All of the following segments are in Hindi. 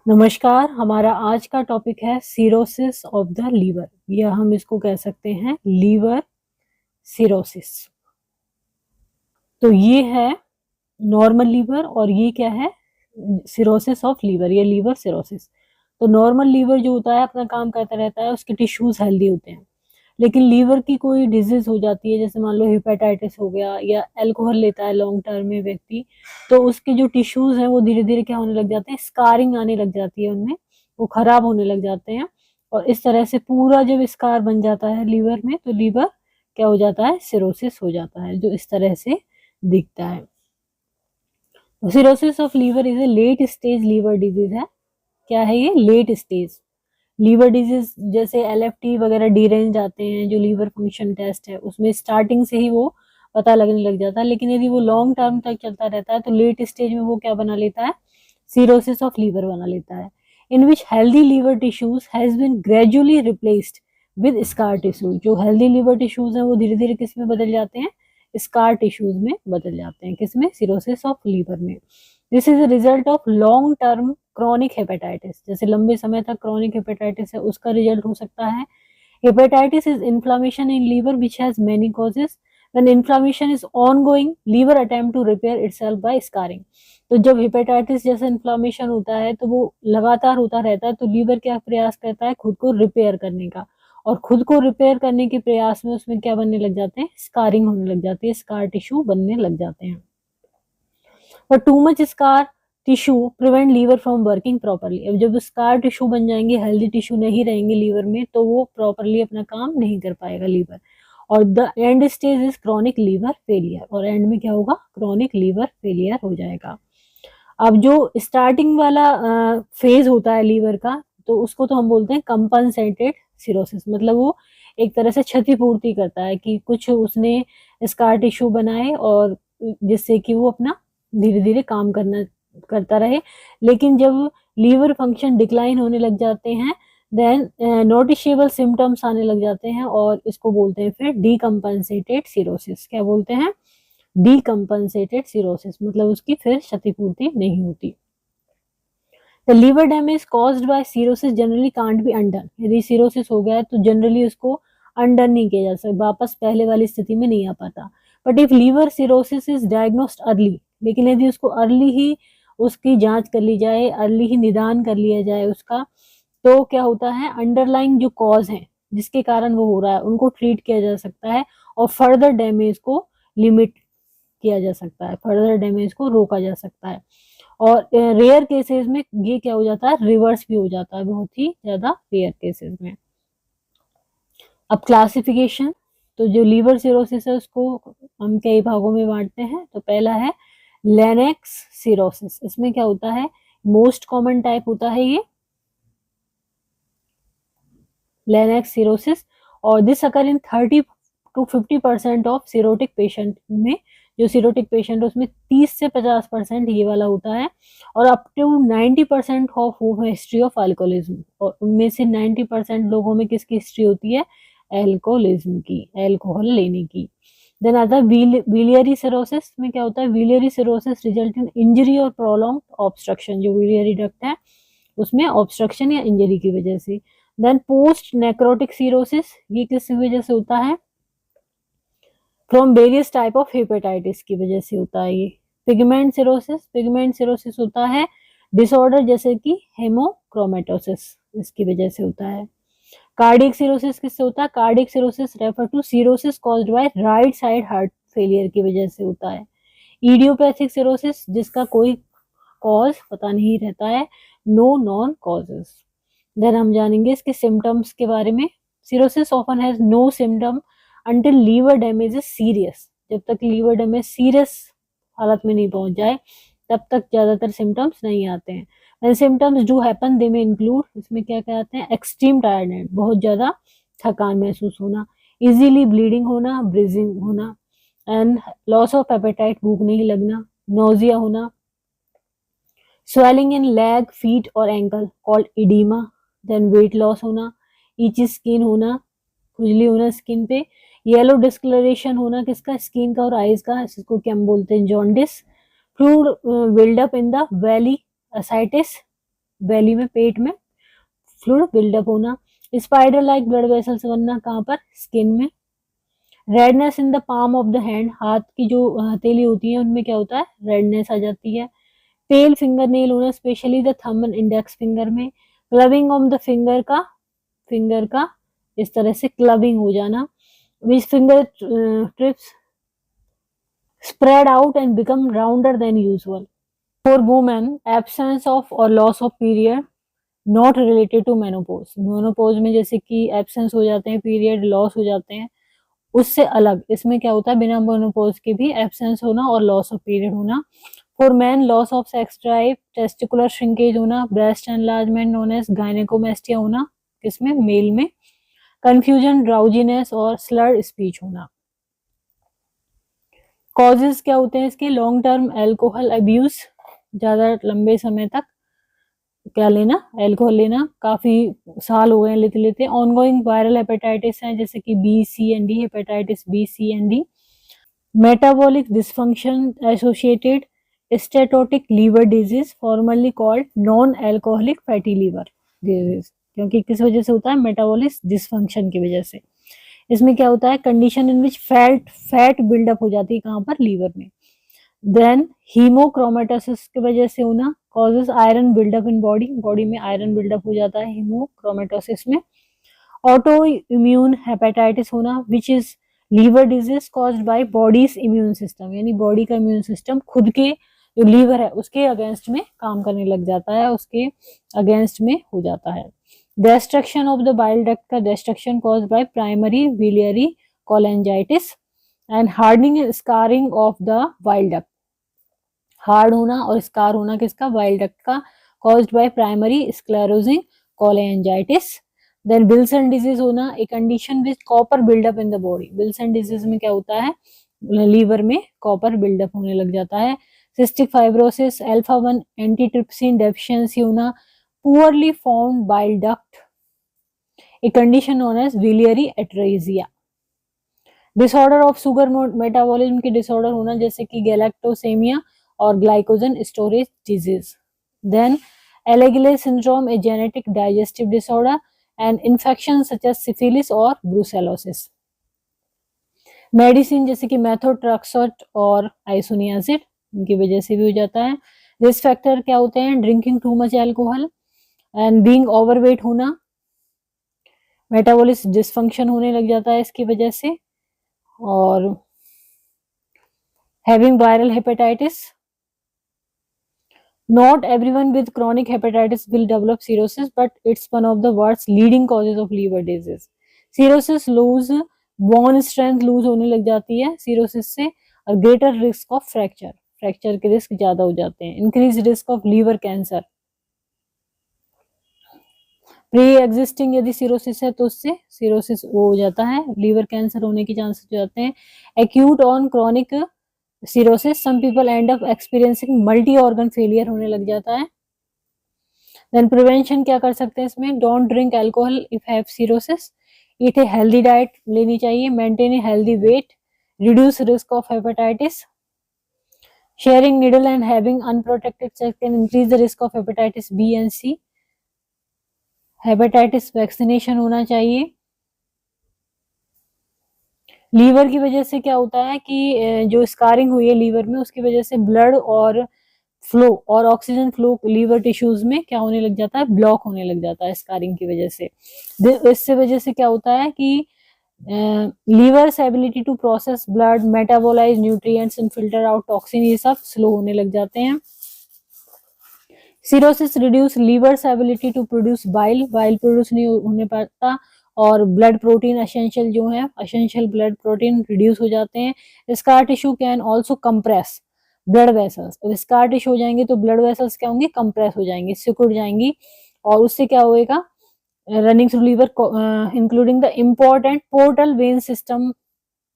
नमस्कार, हमारा आज का टॉपिक है सिरोसिस ऑफ द लीवर या हम इसको कह सकते हैं लीवर सिरोसिस। तो ये है नॉर्मल लीवर और ये क्या है सिरोसिस ऑफ लीवर, ये लीवर सिरोसिस। तो नॉर्मल लीवर जो होता है अपना काम करता रहता है, उसके टिश्यूज हेल्दी होते हैं। लेकिन लीवर की कोई डिजीज हो जाती है, जैसे मान लो हेपेटाइटिस हो गया या अल्कोहल लेता है लॉन्ग टर्म में व्यक्ति, तो उसके जो टिश्यूज हैं वो धीरे धीरे क्या होने लग जाते हैं, स्कारिंग आने लग जाती है उनमें, वो खराब होने लग जाते हैं। और इस तरह से पूरा जब स्कार बन जाता है लीवर में, तो लीवर क्या हो जाता है, सिरोसिस हो जाता है, जो इस तरह से दिखता है। Cirrhosis of liver is a late stage liver disease है। क्या है ये, लेट स्टेज लीवर डिजीज। जैसे LFT वगैरह डी रेंज आते हैं, जो लीवर फंक्शन टेस्ट है, उसमें स्टार्टिंग से ही वो पता लगने लग जाता है। लेकिन यदि वो लॉन्ग टर्म तक चलता रहता है तो लेट स्टेज में वो क्या बना लेता है, सिरोसिस ऑफ लीवर बना लेता है, in which healthy liver tissues has been gradually replaced with scar tissue. जो हेल्दी लीवर टिश्यूज हैं वो धीरे धीरे किस में बदल जाते हैं, स्कार टिश्यूज में बदल जाते हैं। किसमें, सिरोसिस ऑफ लीवर में। This is a result of long term chronic hepatitis. जैसे लंबे समय तक क्रॉनिक हेपेटाइटिस है, उसका रिजल्ट हो सकता है। Hepatitis is inflammation in liver which has many causes. When inflammation is ongoing, liver attempt to repair itself by scarring. तो जब हेपेटाइटिस जैसा इन्फ्लामेशन होता है तो वो लगातार होता रहता है, तो लीवर क्या प्रयास करता है, खुद को रिपेयर करने का। और खुद को रिपेयर करने के प्रयास में उसमें क्या बनने लग जाते हैं, स्कारिंग होने लग जाती है, स्कार टिश्यू बनने लग जाते हैं। पर too much scar tissue prevent liver from working properly. अब जब स्कार टिश्यू बन जाएंगे, हेल्दी टिश्यू नहीं रहेंगे लीवर में, तो वो प्रॉपरली अपना काम नहीं कर पाएगा लीवर। और the end stage is chronic liver failure. और एंड में क्या होगा, क्रॉनिक लीवर फेलियर हो जाएगा। अब जो स्टार्टिंग वाला फेज होता है लीवर का, तो उसको तो हम बोलते हैं कंपनसेटेड सिरोसिस। मतलब वो एक तरह से क्षतिपूर्ति करता है कि कुछ उसने स्कार टिश्यू बनाए और जिससे कि वो अपना धीरे धीरे काम करता रहे। लेकिन जब लीवर फंक्शन डिक्लाइन होने लग जाते हैं, देन नोटिशेबल सिम्टम्स आने लग जाते हैं, और इसको बोलते हैं फिर डीकम्पनसेटेड सिरोसिस। क्या बोलते हैं, डीकम्पनसेटेड सिरोसिस। मतलब उसकी फिर क्षतिपूर्ति नहीं होती। The liver damage caused by cirrhosis generally can't be undone. यदि सिरोसिस हो गया है तो जनरली उसको अनडन नहीं किया जा सकता, वापस पहले वाली स्थिति में नहीं आ पाता। But if liver cirrhosis is diagnosed early, लेकिन यदि उसको अर्ली ही उसकी जांच कर ली जाए, अर्ली ही निदान कर लिया जाए उसका, तो क्या होता है, अंडरलाइंग जो कॉज है जिसके कारण वो हो रहा है उनको ट्रीट किया जा सकता है, और फर्दर डैमेज को लिमिट किया जा सकता है, फर्दर डैमेज को रोका जा सकता है। और रेयर केसेस में ये क्या हो जाता है, रिवर्स भी हो जाता है, बहुत ही ज्यादा रेयर केसेस में। अब क्लासिफिकेशन, तो जो लीवर सिरोसिस है उसको हम कई भागों में बांटते हैं। तो पहला है लेनेक्स सिरोसिस। इसमें क्या होता है, मोस्ट कॉमन टाइप होता है ये लेनेक्स सिरोसिस, और this occur in 30 to 50% of cirrhotic patient में। जो सिरोटिक पेशेंट है उसमें 30 से 50% ये वाला होता है, और up to 90% of history of alcoholism. और उनमें से 90% लोगों में किसकी हिस्ट्री होती है, एल्कोहलिज्म की, अल्कोहल लेने की। देन आता है विलियरी सिरोसिस में क्या होता है, विलियरी सिरोसिस रिजल्ट इन इंजरी और प्रोलॉन्ग ऑब्स्ट्रक्शन। जो विलियरी डक्ट है उसमें ऑब्स्ट्रक्शन या इंजरी की वजह से। देन पोस्ट नेक्रोटिक सिरोसिस, ये किस वजह से होता है, from various type of hepatitis की वजह से होता है ये। पिगमेंट सिरोसिस, पिगमेंट सिरोसिस होता है डिसऑर्डर जैसे कि हेमोक्रोमेटोसिस, इसकी वजह से होता है। कार्डियक सिरोसिस किससे होता है, cardiac cirrhosis refer to cirrhosis caused by right side heart failure की वजह से होता है। इडियोपैथिक सिरोसिस, जिसका कोई कॉज पता नहीं रहता है, नो नॉन कॉजेस। देन हम जानेंगे इसके सिम्टम्स के बारे में। Cirrhosis often has no symptom until liver damage is serious. जब तक लीवर डैमेज सीरियस हालत में नहीं पहुंच जाए तब तक ज्यादातर सिम्टम्स नहीं आते हैं। When symptoms do happen, they may include, इसमें क्या क्या आते हैं, एक्सट्रीम टायर्डनेस, बहुत ज्यादा थकान महसूस होना, इजीली ब्लीडिंग होना, ब्रीजिंग होना, एंड लॉस ऑफ एपेटाइट, भूख नहीं लगना, नोजिया होना, स्वेलिंग इन लेग, फीट और ankle called oedema, then weight loss होना, इची स्किन होना, खुजली होना स्किन पे, येलो डिस्कलरेशन होना किसका, स्किन का और आईज का, इसको क्या हम बोलते हैं, jaundice, fluid buildup in the belly, ascites, belly में, पेट में फ्लूइड बिल्डअप होना। स्पाइडर लाइक ब्लड वेसल्स बनना, कहाँ पर, स्किन में। Redness in the palm of the hand, हाथ की जो हथेली होती है उनमें क्या होता है, रेडनेस आ जाती है। पेल फिंगर नेल होना, specially the thumb and index finger में। क्लबिंग ऑफ द फिंगर का इस तरह से क्लबिंग हो जाना, which finger tips spread out and become rounder than usual. For women, absence of or loss of period not related to menopause. menopause में जैसे कि absence हो जाते हैं, period loss हो जाते हैं, उससे अलग इसमें क्या होता है, बिना menopause के भी absence होना और loss of period होना। For men, loss of sex drive, testicular shrinkage होना, breast enlargement known as gynecomastia होना, किसमें, मेल में। confusion, drowsiness और slurred speech होना। कॉजेज क्या होते हैं इसके, लॉन्ग टर्म एल्कोहल अब्यूज, ज्यादा लंबे समय तक क्या लेना, एल्कोहल लेना, काफी साल हो गए लेते लेते। ऑनगोइंग वायरल हेपेटाइटिस है जैसे कि B C and D, hepatitis B C and D. Metabolic dysfunction associated steatotic liver disease, formerly called non alcoholic fatty liver disease, क्योंकि किस वजह से होता है, मेटाबॉलिक डिसफंक्शन की वजह से। इसमें क्या होता है, condition in which fat buildup हो जाती है, कहाँ पर, लीवर में। देन हीमोक्रोमेटोसिस की वजह से होना, causes iron buildup in body में आयरन बिल्डअप हो जाता है हीमोक्रोमेटोसिस में। ऑटो इम्यून हेपेटाइटिस होना, which is liver disease caused by body's immune system, यानी बॉडी का इम्यून सिस्टम खुद के जो लीवर है उसके अगेंस्ट में काम करने लग जाता है, उसके अगेंस्ट में हो जाता है। Destruction of the bile duct का destruction caused by primary biliary cholangitis and hardening scarring of the bile duct, hard होना और स्कार होना किसका, बाइल डक्ट का, caused by primary sclerosing cholangitis. Then Wilson disease होना, a condition which copper buildup in the body, Wilson disease में क्या होता है, लीवर में कॉपर बिल्डअप होने लग जाता है। Cystic fibrosis, alpha 1 antitrypsin deficiency होना, poorly formed bile duct, a condition known as biliary atresia. Disorder of sugar metabolism की डिसऑर्डर होना जैसे कि गैलेक्टोसेमिया और glycogen storage disease. Then Alagille syndrome, a genetic digestive disorder and infection such as syphilis और ब्रूसेलोसिस। मेडिसिन जैसे कि मेथोट्रेक्सेट और आइसोनियासिड, इनकी वजह से भी हो जाता है। रिस्क फैक्टर क्या होते हैं, drinking too much alcohol and being overweight होना, मेटाबॉलिक डिसफंक्शन होने लग जाता है इसकी वजह से, और having viral hepatitis. Not everyone with chronic hepatitis will develop cirrhosis, but it's one of the world's leading causes of liver disease. Cirrhosis lose bone strength lose होने लग जाती है cirrhosis से, और greater risk of fracture के रिस्क ज्यादा हो जाते हैं। Increased risk of liver cancer. Pre existing यदि सिरोसिस है तो उससे सिरोसिस हो जाता है, लीवर कैंसर होने के चांसेस हो जाते हैं। Acute on chronic cirrhosis, some people end up experiencing multi organ failure होने लग जाता है। देन प्रिवेंशन क्या कर सकते हैं इसमें, don't drink alcohol if have cirrhosis, eat a healthy diet लेनी चाहिए, maintain a healthy weight, reduce risk of hepatitis. Sharing needle and having unprotected sex can increase the risk of hepatitis B and C. Hepatitis vaccination होना चाहिए। लीवर की वजह से क्या होता है कि जो स्कारिंग हुई है लीवर में उसकी वजह से ब्लड और फ्लो और ऑक्सीजन फ्लो लीवर टिश्यूज में क्या होने लग जाता है, ब्लॉक होने लग जाता है स्कारिंग की वजह से। इससे वजह से क्या होता है कि liver's ability to process blood, metabolise nutrients and filter out toxin, ये सब स्लो होने लग जाते हैं। Cirrhosis reduce liver's ability to produce bile produce नहीं होने पाता, और ब्लड प्रोटीन एसेंशियल जो है, एसेंशियल ब्लड प्रोटीन रिड्यूस हो जाते हैं। Scar tissue can also compress blood vessels, scar tissue हो जाएंगे तो ब्लड वेसल्स क्या होंगे, कंप्रेस हो जाएंगे, सिकुड़ जाएंगी, और उससे क्या होएगा, running through liver including the important portal vein system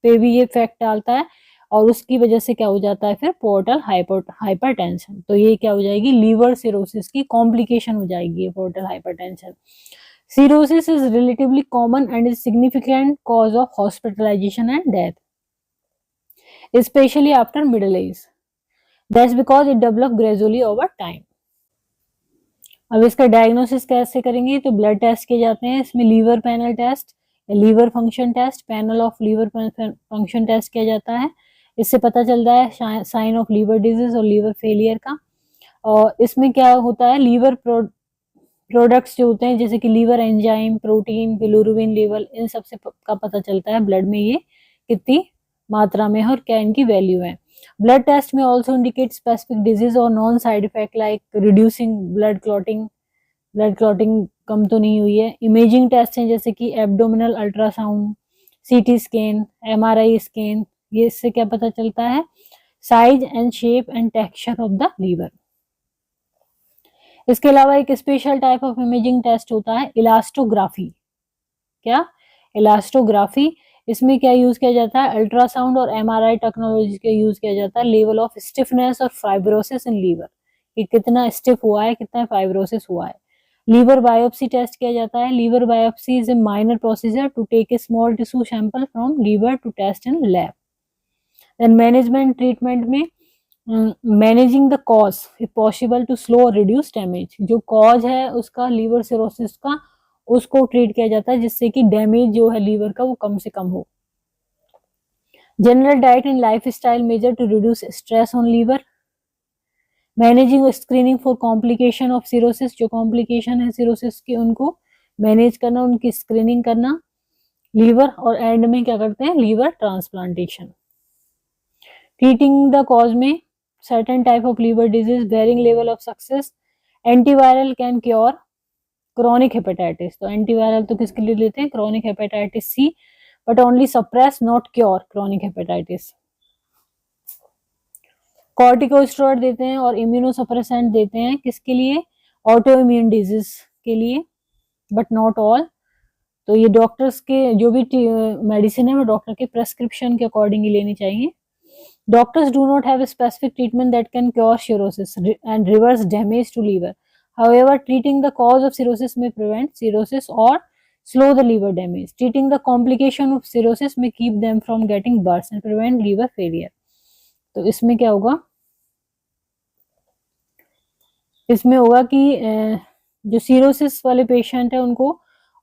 पे भी ये इफेक्ट डालता है, और उसकी वजह से क्या हो जाता है फिर पोर्टल हाइपरटेंशन। तो ये क्या हो जाएगी, लीवर सिरोसिस की कॉम्प्लिकेशन हो जाएगी portal hypertension. Cirrhosis is relatively common and is significant cause of hospitalization and death, especially after middle age. That's because it develops gradually over time. अब इसका डायग्नोसिस कैसे करेंगे, तो ब्लड टेस्ट किए जाते हैं, इसमें liver panel test, liver function test, panel of liver function test किया जाता है। इससे पता चलता है साइन ऑफ लीवर डिजीज और लीवर फेलियर का। और इसमें क्या होता है, लीवर प्रोडक्ट्स जो होते हैं जैसे कि liver enzyme, protein, bilirubin level, इन सब से का पता चलता है ब्लड में ये कितनी मात्रा में है और क्या इनकी वैल्यू है। ब्लड टेस्ट में ऑल्सो इंडिकेट स्पेसिफिक डिजीज और known side effect like reducing blood clotting, blood clotting कम तो नहीं हुई है। इमेजिंग टेस्ट हैं जैसे कि abdominal ultrasound, CT scan, MRI scan, ये इससे क्या पता चलता है, size and shape and texture of the liver. इसके अलावा एक special type of imaging test होता है इलास्टोग्राफी। क्या, इलास्टोग्राफी, इसमें क्या यूज किया जाता है, अल्ट्रासाउंड और एमआरआई टेक्नोलॉजी का यूज किया जाता है लेवल ऑफ स्टिफनेस और फाइब्रोसिस इन लीवर, कि कितना स्टिफ हुआ है, कितना फाइब्रोसिस हुआ है। लीवर बायोप्सी टेस्ट किया जाता है। Liver biopsy is a minor procedure to take a small tissue sample from liver to test in lab. Then management, treatment में managing the cause if possible to slow और रिड्यूस डैमेज, जो कॉज है उसका लीवर सिरोसिस का, उसको ट्रीट किया जाता है जिससे कि डैमेज जो है लीवर का वो कम से कम हो। General diet and life style measure to reduce stress on liver. Managing screening for complication of cirrhosis, जो कॉम्प्लिकेशन है सिरोसिस की उनको मैनेज करना, उनकी स्क्रीनिंग करना लीवर, और एंड में क्या करते हैं, liver transplantation. Treating the cause में certain type of liver disease varying level of success, antiviral can cure chronic hepatitis, तो antiviral तो किसके लिए लेते हैं, chronic hepatitis C, but only suppress not cure chronic hepatitis। corticosteroid देते हैं और immunosuppressant देते हैं किसके लिए, autoimmune disease के लिए, but not all। तो ये डॉक्टर्स के जो भी मेडिसिन है वो डॉक्टर के प्रेस्क्रिप्शन के अकॉर्डिंग ही लेनी चाहिए। Doctors do not have a specific treatment that can cure cirrhosis and reverse damage to liver. However, treating the cause of cirrhosis may prevent cirrhosis or slow the liver damage. Treating the complication of cirrhosis may keep them from getting worse and prevent liver failure. तो इसमें क्या होगा, इसमें होगा कि जो सिरोसिस वाले पेशेंट है उनको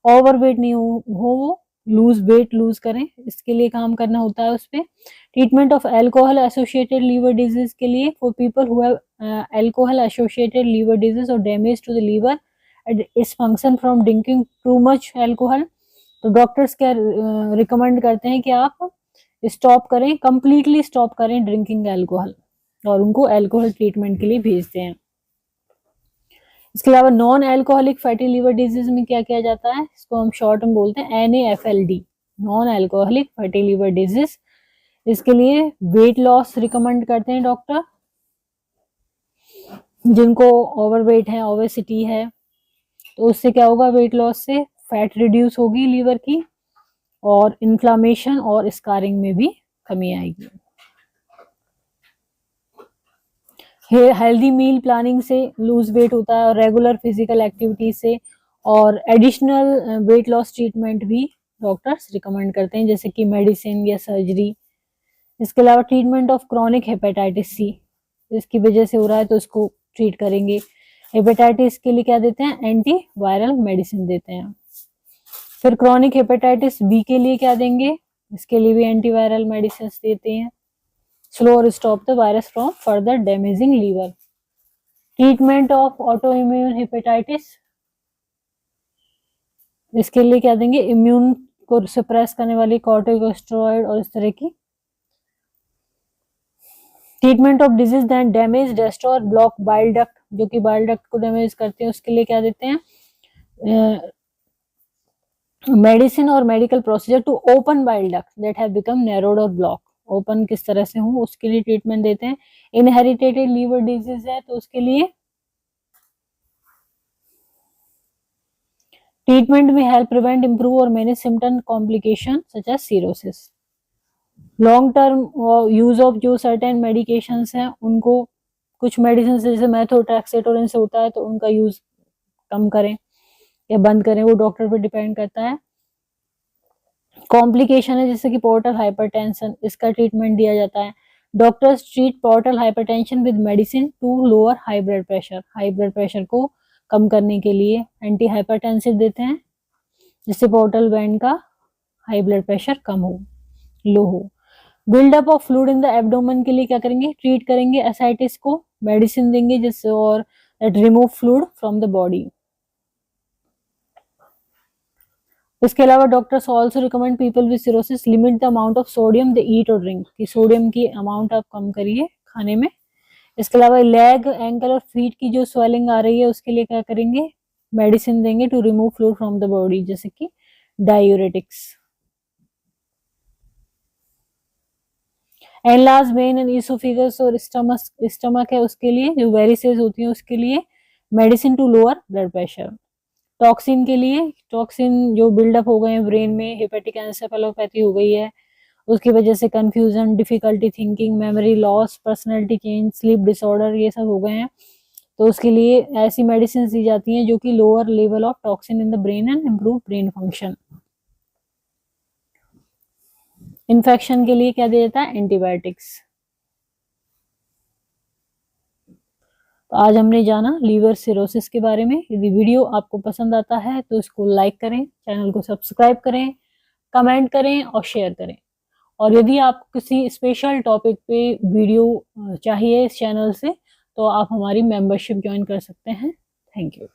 ओवरवेट नहीं हो वो लूज वेट लूज करें, इसके लिए काम करना होता है उस पर। Treatment of alcohol associated liver disease के लिए, for people who have alcohol associated liver disease और damage to the liver and its function from drinking too much alcohol, तो डॉक्टर्स क्या रिकमेंड करते हैं कि आप स्टॉप करें, कंप्लीटली स्टॉप करें ड्रिंकिंग अल्कोहल, और उनको अल्कोहल ट्रीटमेंट के लिए भेजते हैं। इसके अलावा non alcoholic fatty liver disease में क्या किया जाता है, इसको हम शॉर्ट में बोलते हैं NAFLD, non alcoholic fatty liver disease. इसके लिए वेट लॉस रिकमेंड करते हैं डॉक्टर, जिनको ओवरवेट है, ओबेसिटी है, तो उससे क्या होगा, वेट लॉस से फैट रिड्यूस होगी लीवर की, और इन्फ्लामेशन और स्कारिंग में भी कमी आएगी। हेल्दी मील प्लानिंग से लूज वेट होता है, और रेगुलर फिजिकल एक्टिविटी से, और एडिशनल वेट लॉस ट्रीटमेंट भी डॉक्टर्स रिकमेंड करते हैं जैसे कि मेडिसिन या सर्जरी। इसके अलावा treatment of chronic hepatitis C, इसकी वजह से हो रहा है तो इसको ट्रीट करेंगे। हेपेटाइटिस के लिए क्या देते हैं, एंटी वायरल मेडिसिन देते हैं। फिर क्रॉनिक हेपेटाइटिस बी के लिए क्या देंगे, इसके लिए भी एंटी वायरल मेडिसिन देते हैं, स्लो और stop the virus from further damaging liver. Treatment of autoimmune hepatitis, इसके लिए क्या देंगे, इम्यून को सप्रेस करने वाली कॉर्टिकोस्टेरॉइड और इस तरह की। Treatment of disease that damage destroy block bile duct, जो कि बाइल डक्ट को डैमेज करते हैं, उसके लिए क्या देते हैं, मेडिसिन और medical procedure to open bile duct that have become narrowed और ब्लॉक, ओपन किस तरह से हो उसके लिए ट्रीटमेंट देते हैं। इनहेरिटेड लीवर डिजीज है तो उसके लिए ट्रीटमेंट में हेल्प प्रिवेंट इंप्रूव और manage symptom complication such as cirrhosis. Long term use of जो सर्टेन मेडिकेशंस हैं उनको, कुछ मेडिसिन जैसे मेथोट्रेक्सेट और इनसे होता है तो उनका यूज कम करें या बंद करें, वो डॉक्टर पर डिपेंड करता है। कॉम्प्लिकेशन है जैसे कि पोर्टल हाइपरटेंशन, इसका ट्रीटमेंट दिया जाता है। Doctors treat portal hypertension with medicine to lower high blood pressure, high blood pressure को कम करने के लिए। एंटी हाइपरटेंसिव देते हैं जिससे पोर्टल वेन का हाई ब्लड प्रेशर कम हो, लो हो। Buildup of fluid in the abdomen के लिए क्या करेंगे, ट्रीट करेंगे एसाइटिस को, मेडिसिन देंगे जिससे और that remove fluid from the body. इसके अलावा doctors also recommend people with cirrhosis limit the amount of sodium they eat और ड्रिंक, कि सोडियम की अमाउंट आप कम करिए खाने में। इसके अलावा लेग, एंकल और फीट की जो स्वेलिंग आ रही है उसके लिए क्या करेंगे, मेडिसिन देंगे to remove fluid from the body, जैसे कि diuretics. Enlarge vein and esophagus और स्टमक है उसके लिए, जो वेरिसेस होती है उसके लिए medicine to lower blood pressure. Toxin के लिए, टॉक्सिन जो बिल्डअप हो गए हैं ब्रेन में, हेपेटिक एंसेफेलोपैथी हो गई है उसकी वजह से confusion, difficulty thinking, memory loss, personality change, sleep disorder, ये सब हो गए हैं, तो उसके लिए ऐसी मेडिसिन दी जाती हैं जो कि lower level of toxin in the brain and improve brain function. Infection के लिए क्या दिया जाता है, एंटीबायोटिक्स। तो आज हमने जाना लीवर सिरोसिस के बारे में। यदि वीडियो आपको पसंद आता है तो इसको लाइक करें, चैनल को सब्सक्राइब करें, कमेंट करें और शेयर करें। और यदि आप किसी स्पेशल टॉपिक पे वीडियो चाहिए इस चैनल से तो आप हमारी मेंबरशिप ज्वाइन कर सकते हैं। Thank you.